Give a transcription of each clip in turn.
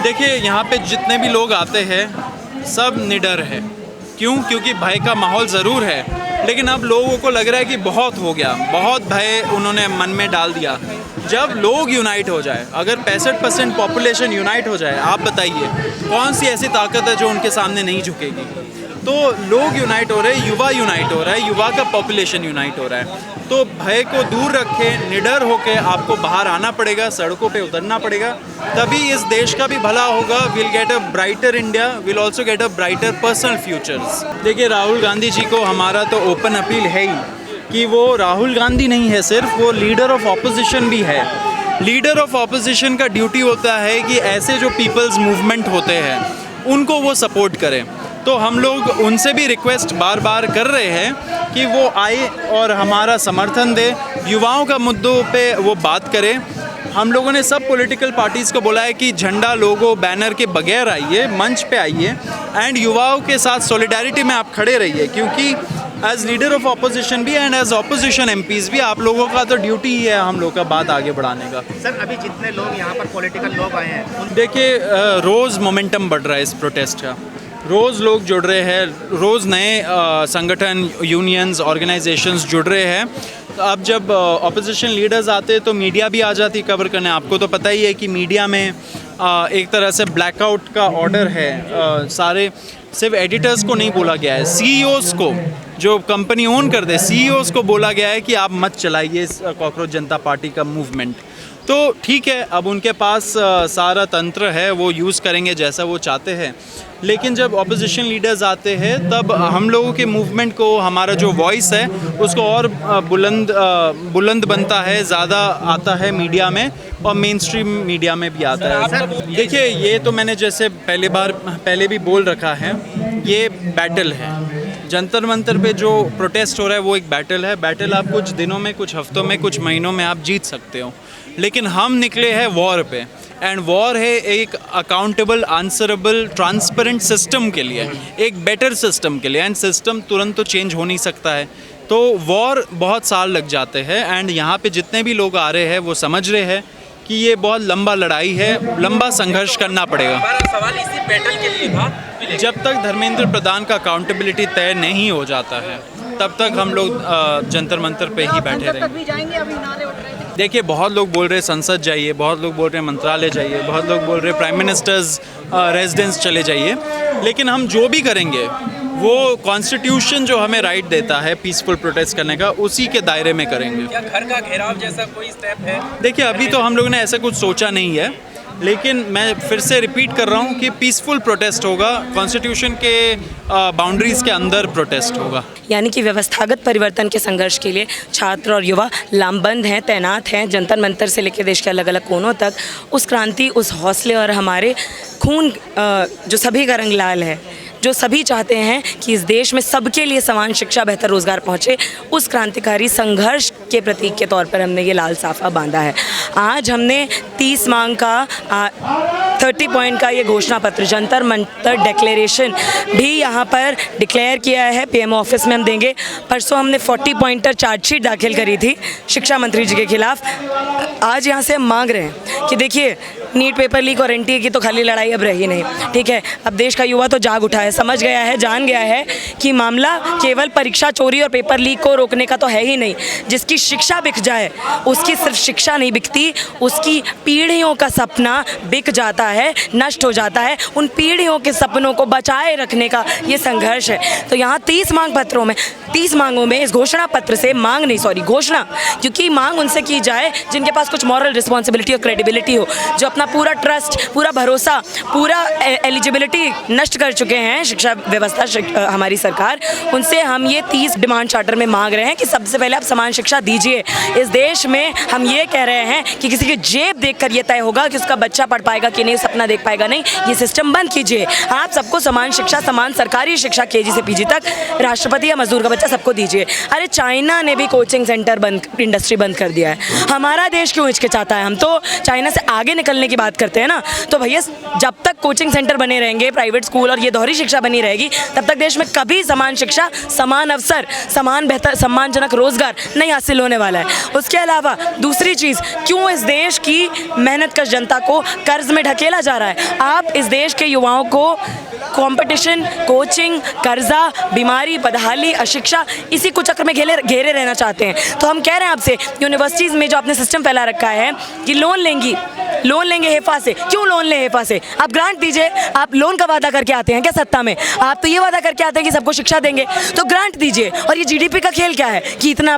देखिए, यहाँ पे जितने भी लोग आते हैं सब निडर है। क्यों? क्योंकि भय का माहौल ज़रूर है, लेकिन अब लोगों को लग रहा है कि बहुत हो गया, बहुत भय उन्होंने मन में डाल दिया। जब लोग यूनाइट हो जाए, अगर 65% पॉपुलेशन यूनाइट हो जाए, आप बताइए कौन सी ऐसी ताकत है जो उनके सामने नहीं झुकेगी। तो लोग यूनाइट हो रहे हैं, युवा यूनाइट हो रहा है, युवा का पॉपुलेशन यूनाइट हो रहा है। तो भय को दूर रखें, निडर होकर आपको बाहर आना पड़ेगा, सड़कों पे उतरना पड़ेगा, तभी इस देश का भी भला होगा। Will get a brighter India, will also get a brighter personal futures. देखिए, राहुल गांधी जी को हमारा तो ओपन अपील है ही कि वो राहुल गांधी नहीं है सिर्फ, वो लीडर ऑफ ऑपोजिशन भी है। लीडर ऑफ ऑपोजिशन का ड्यूटी होता है कि ऐसे जो पीपल्स मूवमेंट होते हैं उनको वो सपोर्ट करें। तो हम लोग उनसे भी रिक्वेस्ट बार बार कर रहे हैं कि वो आए और हमारा समर्थन दे, युवाओं का मुद्दों पे वो बात करें। हम लोगों ने सब पॉलिटिकल पार्टीज़ को बोला है कि झंडा, लोगो, बैनर के बगैर आइए, मंच पे आइए एंड युवाओं के साथ सॉलिडारिटी में आप खड़े रहिए, क्योंकि एज लीडर ऑफ ऑपोजिशन भी एंड एज ऑपोजिशन एमपीज़ भी आप लोगों का तो ड्यूटी ही है हम लोग का बात आगे बढ़ाने का। सर, अभी जितने लोग यहाँ पर पॉलिटिकल लोग आए हैं, देखिए, रोज़ मोमेंटम बढ़ रहा है इस प्रोटेस्ट का, रोज़ लोग जुड़ रहे हैं, रोज़ नए संगठन, यूनियंस, ऑर्गेनाइजेशंस जुड़ रहे हैं। तो अब जब ऑपोजिशन लीडर्स आते तो मीडिया भी आ जाती कवर करने। आपको तो पता ही है कि मीडिया में एक तरह से ब्लैकआउट का ऑर्डर है। सारे सिर्फ एडिटर्स को नहीं बोला गया है, सीईओज़ को, जो कंपनी ओन करते, सीईओज़ को बोला गया है कि आप मत चलाइए इस कॉकरोच जनता पार्टी का मूवमेंट। तो ठीक है, अब उनके पास सारा तंत्र है, वो यूज़ करेंगे जैसा वो चाहते हैं। लेकिन जब ऑपोजिशन लीडर्स आते हैं तब हम लोगों के मूवमेंट को, हमारा जो वॉइस है उसको और बुलंद बनता है, ज़्यादा आता है मीडिया में और मेन स्ट्रीम मीडिया में भी आता है। देखिए, ये तो मैंने जैसे पहले भी बोल रखा है, ये बैटल है। जंतर मंतर पे जो प्रोटेस्ट हो रहा है वो एक बैटल है। बैटल आप कुछ दिनों में, कुछ हफ्तों में, कुछ महीनों में आप जीत सकते हो, लेकिन हम निकले हैं वॉर पे, एंड वॉर है एक अकाउंटेबल, आंसरेबल, ट्रांसपेरेंट सिस्टम के लिए, एक बेटर सिस्टम के लिए। एंड सिस्टम तुरंत तो चेंज हो नहीं सकता है, तो वॉर बहुत साल लग जाते हैं। एंड यहाँ पे जितने भी लोग आ रहे हैं वो समझ रहे हैं कि ये बहुत लंबा लड़ाई है, लंबा संघर्ष करना पड़ेगा। हमारा सवाल इसी बैटल के लिए था। जब तक धर्मेंद्र प्रधान का अकाउंटेबिलिटी तय नहीं हो जाता है तब तक हम लोग जंतर मंतर पे ही बैठे रहेंगे। देखिए, बहुत लोग बोल रहे हैं संसद जाइए, बहुत लोग बोल रहे हैं मंत्रालय जाइए, बहुत लोग बोल रहे हैं प्राइम मिनिस्टर्स रेजिडेंस चले जाइए, लेकिन हम जो भी करेंगे वो कॉन्स्टिट्यूशन जो हमें राइट देता है पीसफुल प्रोटेस्ट करने का, उसी के दायरे में करेंगे। क्या घर का घेराव जैसा कोई स्टेप है? देखिए, अभी तो हम लोगों ने ऐसा कुछ सोचा नहीं है, लेकिन मैं फिर से रिपीट कर रहा हूँ कि पीसफुल प्रोटेस्ट होगा, कॉन्स्टिट्यूशन के बाउंड्रीज़ के अंदर प्रोटेस्ट होगा। यानी कि व्यवस्थागत परिवर्तन के संघर्ष के लिए छात्र और युवा लामबंद हैं, तैनात हैं, जंतर मंतर से लेकर देश के अलग अलग कोनों तक। उस क्रांति, उस हौसले और हमारे खून जो सभी का रंग लाल है, जो सभी चाहते हैं कि इस देश में सबके लिए समान शिक्षा, बेहतर रोजगार पहुंचे, उस क्रांतिकारी संघर्ष के प्रतीक के तौर पर हमने ये लाल साफा बांधा है। आज हमने 30 मांग का 30 पॉइंट का ये घोषणा पत्र, जंतर मंतर डिक्लेरेशन भी यहाँ पर डिक्लेयर किया है। पीएमओ ऑफिस में हम देंगे। परसों हमने 40 पॉइंटर चार्जशीट दाखिल करी थी शिक्षा मंत्री जी के खिलाफ। आज यहाँ से हम मांग रहे हैं कि देखिए, नीट पेपर लीक और एनटीए की तो खाली लड़ाई अब रही नहीं, ठीक है। अब देश का युवा तो जाग उठा है, समझ गया है, जान गया है कि मामला केवल परीक्षा चोरी और पेपर लीक को रोकने का तो है ही नहीं। जिसकी शिक्षा बिक जाए, उसकी सिर्फ शिक्षा नहीं बिकती, उसकी पीढ़ियों का सपना बिक जाता है, नष्ट हो जाता है। उन पीढ़ियों के सपनों को बचाए रखने का ये संघर्ष है। तो यहाँ 30 मांग पत्रों में, 30 मांगों में इस घोषणा पत्र से घोषणा, क्योंकि मांग उनसे की जाए जिनके पास कुछ मॉरल रिस्पॉन्सिबिलिटी और क्रेडिबिलिटी हो, जो अपना पूरा ट्रस्ट, पूरा भरोसा, पूरा एलिजिबिलिटी नष्ट कर चुके हैं शिक्षा व्यवस्था, हमारी सरकार। उनसे हम ये 30 डिमांड चार्टर में मांग रहे हैं कि सबसे पहले आप समान शिक्षा दीजिए। इस देश में हम ये कह रहे हैं कि किसी की जेब देखकर ये तय होगा कि उसका बच्चा पढ़ पाएगा कि नहीं, सपना देख पाएगा नहीं। ये सिस्टम बंद कीजिए। आप सबको समान शिक्षा, समान सरकारी शिक्षा, केजी से पीजी तक, राष्ट्रपति या मजदूर का बच्चा सबको दीजिए। अरे, चाइना ने भी कोचिंग सेंटर इंडस्ट्री बंद कर दिया है। हमारा देश क्यों हिचकिचाता है? हम तो चाइना से आगे निकलने की बात करते हैं ना। तो भैया, जब तक कोचिंग सेंटर बने रहेंगे, प्राइवेट स्कूल और ये दोहरी शिक्षा बनी रहेगी, तब तक देश में कभी समान शिक्षा, समान अवसर, समान बेहतर, सम्मानजनक रोजगार नहीं हासिल होने वाला है। उसके अलावा दूसरी चीज़, क्यों इस देश की मेहनत कश जनता को कर्ज में ढकेला खेला जा रहा है। आप इस देश के युवाओं को कंपटीशन, कोचिंग, कर्जा, बीमारी, बदहाली, अशिक्षा, इसी कुचक्र में घेरे रहना चाहते हैं। तो हम कह रहे हैं आपसे, यूनिवर्सिटीज़ में जो आपने सिस्टम फैला रखा है कि लोन लेंगे हेफा से। क्यों लोन लें हेफा से? आप ग्रांट दीजिए। आप लोन का वादा करके आते हैं क्या सत्ता में? आप तो ये वादा करके आते हैं कि सबको शिक्षा देंगे, तो ग्रांट दीजिए। और ये जीडीपी का खेल क्या है कि इतना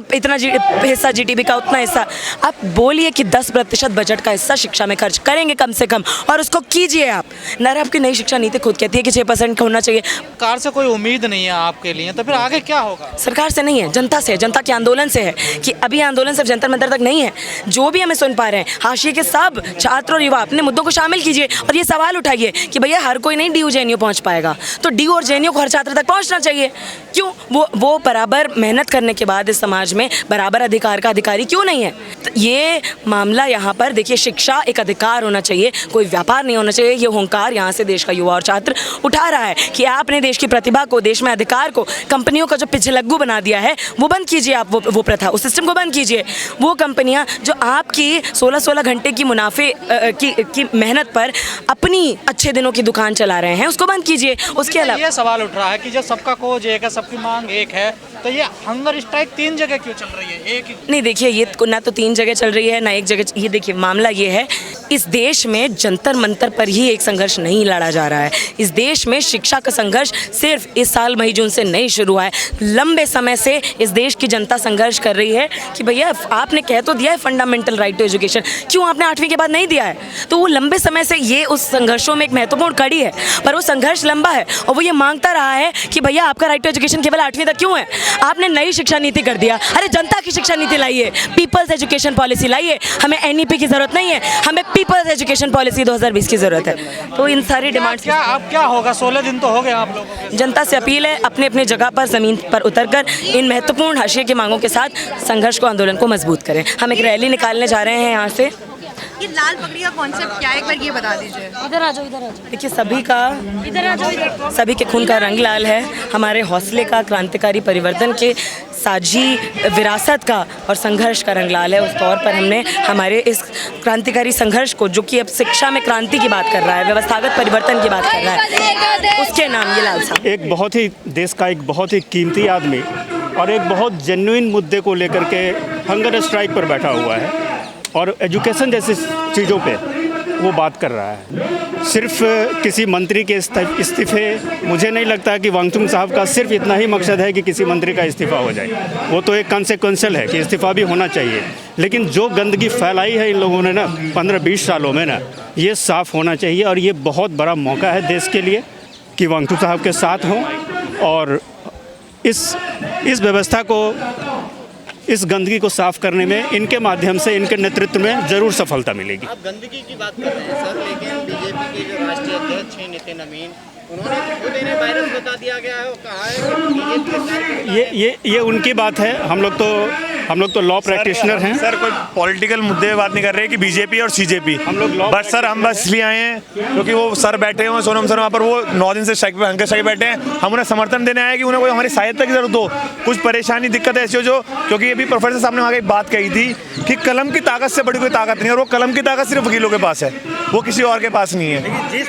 हिस्सा जीडीपी का, उतना हिस्सा। आप बोलिए कि 10% बजट का हिस्सा शिक्षा में खर्च करेंगे कम से कम, और उसको कीजिए आप। नर आपकी नई शिक्षा नीति खुद कहती है कि 6% होना चाहिए। सरकार से कोई उम्मीद नहीं है आपके लिए, तो फिर आगे क्या होगा? सरकार से नहीं है, जनता से, जनता के आंदोलन से है। कि अभी आंदोलन सिर्फ जंतर मंतर तक नहीं है, जो भी हमें सुन पा रहे हैं, हाशिए के सब छात्र और युवा अपने मुद्दों को शामिल कीजिए और ये सवाल उठाइए कि भैया हर कोई नहीं DU JNU पहुंच पाएगा, तो DU और JNU को हर छात्र तक पहुंचना चाहिए। क्यों? वो बराबर मेहनत करने के बाद इस समाज में बराबर अधिकार का अधिकारी क्यों नहीं है? तो ये मामला यहाँ पर देखिए, शिक्षा एक अधिकार होना चाहिए, कोई व्यापार नहीं होना चाहिए। ये हुंकार यहाँ से देश का युवा और छात्र उठा रहा है कि आपने देश की प्रतिभा को, देश में अधिकार को, कंपनियों का जो पिछलग्गू बना दिया है वो बंद कीजिए। आप वो प्रथा, उस सिस्टम को बंद कीजिए। वो कंपनियां जो आपकी 16-16 घंटे की मुनाफे की मेहनत पर अपनी अच्छे दिनों की दुकान चला रहे हैं, उसको बंद कीजिए। उसके अलावा ये सवाल उठ रहा है कि जब सबका खोज एक है, सबकी मांग एक है, तो ये हंगर स्ट्राइक 3 जगह क्यों चल रही है? एक नहीं, देखिए, ये ना तो 3 जगह चल रही है ना एक जगह। ये देखिए, मामला ये है, इस देश में जंतर मंतर पर ही एक संघर्ष नहीं लड़ा जा रहा है। इस देश में शिक्षा का संघर्ष सिर्फ इस साल मई जून से नहीं शुरू हुआ है। लंबे समय से इस देश की जनता संघर्ष कर रही है कि भैया आपने कह तो दिया है फंडामेंटल राइट टू एजुकेशन, क्यों आपने 8वीं के बाद नहीं दिया है? तो वो लंबे समय से ये उस संघर्षों में एक महत्वपूर्ण कड़ी है, पर वो संघर्ष लंबा है और वो ये मांगता रहा है कि भैया आपका राइट टू एजुकेशन केवल 8वीं तक क्यों है? आपने नई शिक्षा नीति कर दिया। अरे जनता की शिक्षा नीति लाइए, पीपल्स एजुकेशन पॉलिसी लाइए। हमें NEP की जरूरत नहीं है, हमें पीपल्स एजुकेशन पॉलिसी 2020 की जरूरत है। तो इन सारी डिमांड्स क्या होगा? 16 दिन तो हो गए आप लोगों के। जनता से अपील है, अपने अपने जगह पर ज़मीन पर उतरकर इन महत्वपूर्ण हाशिए की मांगों के साथ संघर्ष को, आंदोलन को मजबूत करें। हम एक रैली निकालने जा रहे हैं यहाँ से। ये लाल पगड़ी का कॉन्सेप्ट क्या है, एक बार ये बता दीजिए। इधर आ जाओ। देखिए, सभी के खून का रंग लाल है। हमारे हौसले का, क्रांतिकारी परिवर्तन के साझी विरासत का और संघर्ष का रंग लाल है। उस तौर पर हमने हमारे इस क्रांतिकारी संघर्ष को, जो कि अब शिक्षा में क्रांति की बात कर रहा है, व्यवस्थागत परिवर्तन की बात कर रहा है, उसके नाम ये लाल साहब। एक बहुत ही देश का एक बहुत ही कीमती आदमी और एक बहुत जेन्युइन मुद्दे को लेकर के हंगर स्ट्राइक पर बैठा हुआ है और एजुकेशन जैसी चीज़ों पे वो बात कर रहा है। सिर्फ किसी मंत्री के इस्तीफे, मुझे नहीं लगता कि वांगचुक साहब का सिर्फ इतना ही मकसद है कि किसी मंत्री का इस्तीफा हो जाए। वो तो एक कॉन्सिक्वेंशियल है कि इस्तीफा भी होना चाहिए, लेकिन जो गंदगी फैलाई है इन लोगों ने ना 15-20 सालों में ना, ये साफ़ होना चाहिए। और ये बहुत बड़ा मौका है देश के लिए कि वांगचुक साहब के साथ हों और इस व्यवस्था को, इस गंदगी को साफ करने में इनके माध्यम से, इनके नेतृत्व में ज़रूर सफलता मिलेगी। आप गंदगी की बात कर रहे हैं सर, लेकिन बीजेपी के जो राष्ट्रीय अध्यक्ष हैं नितिन नवीन, उन्होंने खुद इन्हें वायरस बता दिया गया है और कहा है कि बीजेपी ये उनकी बात है। हम लोग तो लॉ प्रैक्टिशनर हैं। सर, कोई पॉलिटिकल मुद्दे पे बात नहीं कर रहे कि बीजेपी और सीजेपी, हम लोग लॉ, बट सर हम बस इसलिए आए हैं क्योंकि वो सर बैठे हुए, सोनम सर वहाँ पर, वो 9 दिन से स्ट्राइक पे, हंगर स्ट्राइक बैठे हैं। हम उन्हें समर्थन देने आए कि उन्हें कोई हमारी सहायता की जरूरत हो, कुछ परेशानी, दिक्कत ऐसी हो जो, क्योंकि अभी प्रोफेसर साहब ने वहाँ एक बात कही थी कि कलम की ताकत से बड़ी कोई ताकत नहीं है, और वो कलम की ताकत सिर्फ वकीलों के पास है, वो किसी और के पास नहीं है। जिस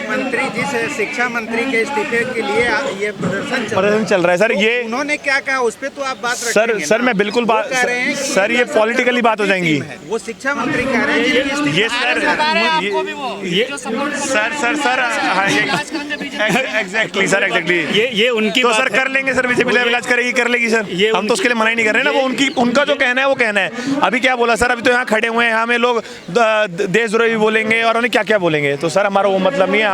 शिक्षा मंत्री के इस्तीफे के लिए ये प्रदर्शन चल रहा है सर, ये उन्होंने क्या कहा उस पर तो आप बात सर मैं बिल्कुल बात कह रहे हैं सर, ये पॉलिटिकली बात हो जाएंगी। वो शिक्षा मंत्री कह रहे हैं ये सर, एग्जैक्टली सर, एग्जैक्टली ये उनकी तो बात सर है। कर लेंगे सर, बीजेपी इलाज करेगी, कर लेगी सर, हम तो उसके लिए मना ही नहीं कर रहे हैं ना। वो उनका जो कहना है वो कहना है। अभी क्या बोला सर, अभी तो यहाँ खड़े हुए हैं, हमें लोग देशद्रोही बोलेंगे और उन्हें क्या क्या बोलेंगे, तो सर हमारा वो मतलब नहीं है।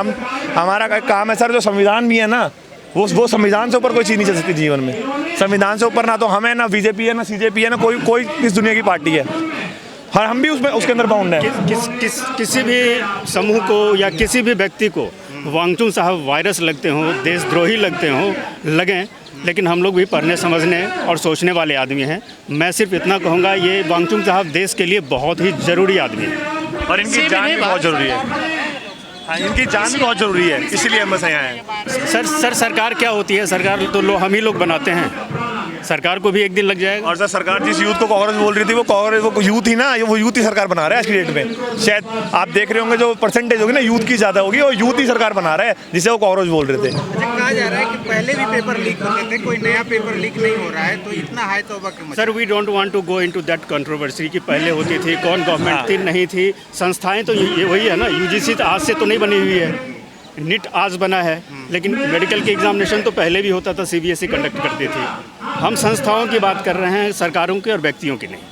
हमारा काम है सर, जो संविधान भी है ना, वो संविधान से ऊपर कोई चीज़ नहीं चल सकती जीवन में। संविधान से ऊपर ना तो हमें, ना बीजेपी है, ना सीजेपी है, ना कोई इस दुनिया की पार्टी है, और हम भी उसके अंदर बाउंड है। किसी भी समूह को या किसी भी व्यक्ति को वांगचुक साहब वायरस लगते हों, देशद्रोही लगें, लेकिन हम लोग भी पढ़ने, समझने और सोचने वाले आदमी हैं। मैं सिर्फ इतना कहूँगा, ये वांगचुक साहब देश के लिए बहुत ही ज़रूरी आदमी है और इनकी जान भी बहुत ज़रूरी है। हाँ, इनकी जान भी बहुत ज़रूरी है, इसीलिए हम बस यहाँ हैं। सर सरकार क्या होती है? सरकार तो हम ही लोग बनाते हैं। सरकार को भी एक दिन लग जाएगा। और सर सरकार जिस यूथ को कांग्रेस बोल रही थी वो कांग्रेस वो यूथ ही ना, वो यूथ ही सरकार बना रहा है आज की डेट में। शायद आप देख रहे होंगे जो परसेंटेज होगी ना यूथ की ज़्यादा होगी और यूथ ही सरकार बना रहा है जिसे वो कांग्रेस बोल रहे थे। अच्छा, कहा जा रहा है कि पहले भी पेपर लीक होते थे, कोई नया पेपर लीक नहीं हो रहा है, तो इतना हाई तौबा क्यों? Sir we don't want to go into that controversy कि पहले होती थी, कौन गवर्नमेंट थी नहीं थी। संस्थाएं तो ये वही है ना, यूजीसी आज से तो नहीं बनी हुई है, नीट आज बना है, लेकिन मेडिकल की एग्जामिनेशन तो पहले भी होता था, सीबीएसई कंडक्ट करती थी। हम संस्थाओं की बात कर रहे हैं, सरकारों की और व्यक्तियों की नहीं।